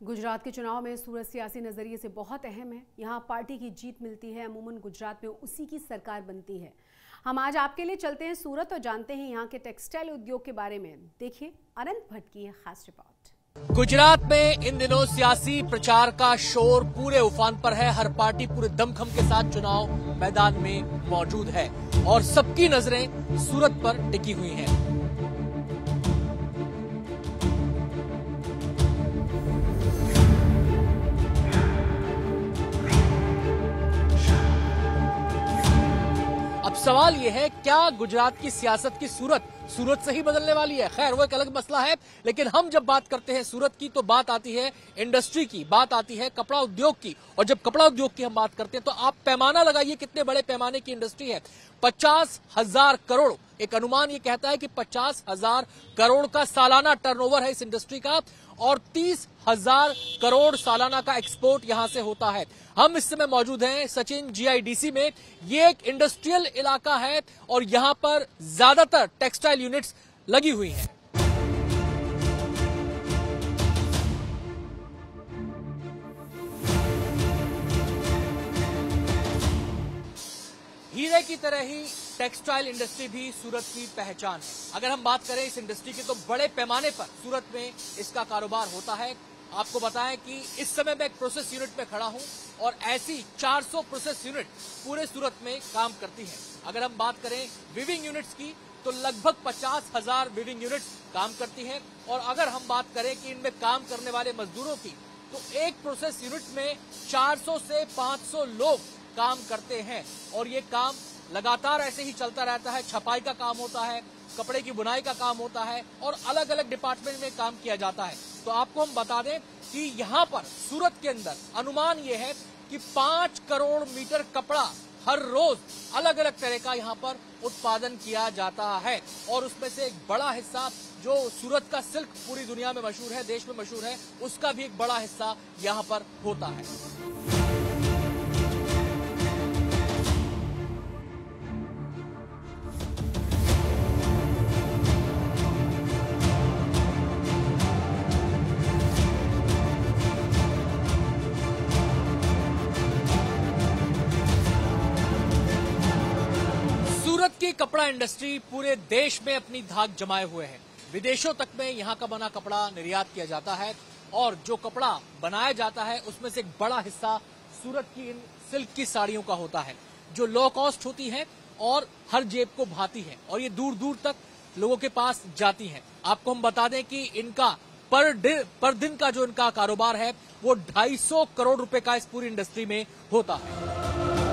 गुजरात के चुनाव में सूरत सियासी नजरिए से बहुत अहम है। यहाँ पार्टी की जीत मिलती है, अमूमन गुजरात में उसी की सरकार बनती है। हम आज आपके लिए चलते हैं सूरत और जानते हैं यहाँ के टेक्सटाइल उद्योग के बारे में। देखिए अनंत भट्ट की खास रिपोर्ट। गुजरात में इन दिनों सियासी प्रचार का शोर पूरे उफान पर है। हर पार्टी पूरे दमखम के साथ चुनाव मैदान में मौजूद है और सबकी नजरें सूरत पर टिकी हुई हैं। अब सवाल यह है, क्या गुजरात की सियासत की सूरत से ही बदलने वाली है? खैर वो एक अलग मसला है, लेकिन हम जब बात करते हैं सूरत की तो बात आती है इंडस्ट्री की, बात आती है कपड़ा उद्योग की। और जब कपड़ा उद्योग की हम बात करते हैं तो आप पैमाना लगाइए कितने बड़े पैमाने की इंडस्ट्री है। 50,000 करोड़, एक अनुमान ये कहता है कि 50,000 करोड़ का सालाना टर्नओवर है इस इंडस्ट्री का और 30,000 करोड़ सालाना का एक्सपोर्ट यहां से होता है। हम इस समय मौजूद हैं सचिन GIDC में। ये एक इंडस्ट्रियल इलाका है और यहां पर ज्यादातर टेक्सटाइल यूनिट्स लगी हुई हैं। हीरे की तरह ही टेक्सटाइल इंडस्ट्री भी सूरत की पहचान है। अगर हम बात करें इस इंडस्ट्री की तो बड़े पैमाने पर सूरत में इसका कारोबार होता है। आपको बताएं कि इस समय मैं एक प्रोसेस यूनिट में खड़ा हूं और ऐसी 400 प्रोसेस यूनिट पूरे सूरत में काम करती हैं। अगर हम बात करें विविंग यूनिट्स की तो लगभग 50,000 विविंग यूनिट्स काम करती हैं। और अगर हम बात करें कि इनमें काम करने वाले मजदूरों की तो एक प्रोसेस यूनिट में 400 से 500 लोग काम करते हैं और ये काम लगातार ऐसे ही चलता रहता है। छपाई का काम होता है, कपड़े की बुनाई का काम होता है और अलग अलग डिपार्टमेंट में काम किया जाता है। तो आपको हम बता दें कि यहाँ पर सूरत के अंदर अनुमान ये है कि 5 करोड़ मीटर कपड़ा हर रोज अलग अलग तरह का यहाँ पर उत्पादन किया जाता है। और उसमें से एक बड़ा हिस्सा जो सूरत का सिल्क पूरी दुनिया में मशहूर है, देश में मशहूर है, उसका भी एक बड़ा हिस्सा यहाँ पर होता है। सूरत की कपड़ा इंडस्ट्री पूरे देश में अपनी धाक जमाए हुए है। विदेशों तक में यहाँ का बना कपड़ा निर्यात किया जाता है और जो कपड़ा बनाया जाता है उसमें से एक बड़ा हिस्सा सूरत की इन सिल्क की साड़ियों का होता है जो लो कॉस्ट होती है और हर जेब को भाती है और ये दूर दूर तक लोगों के पास जाती है। आपको हम बता दें कि इनका पर दिन का जो इनका कारोबार है वो 250 करोड़ रुपए का इस पूरी इंडस्ट्री में होता है।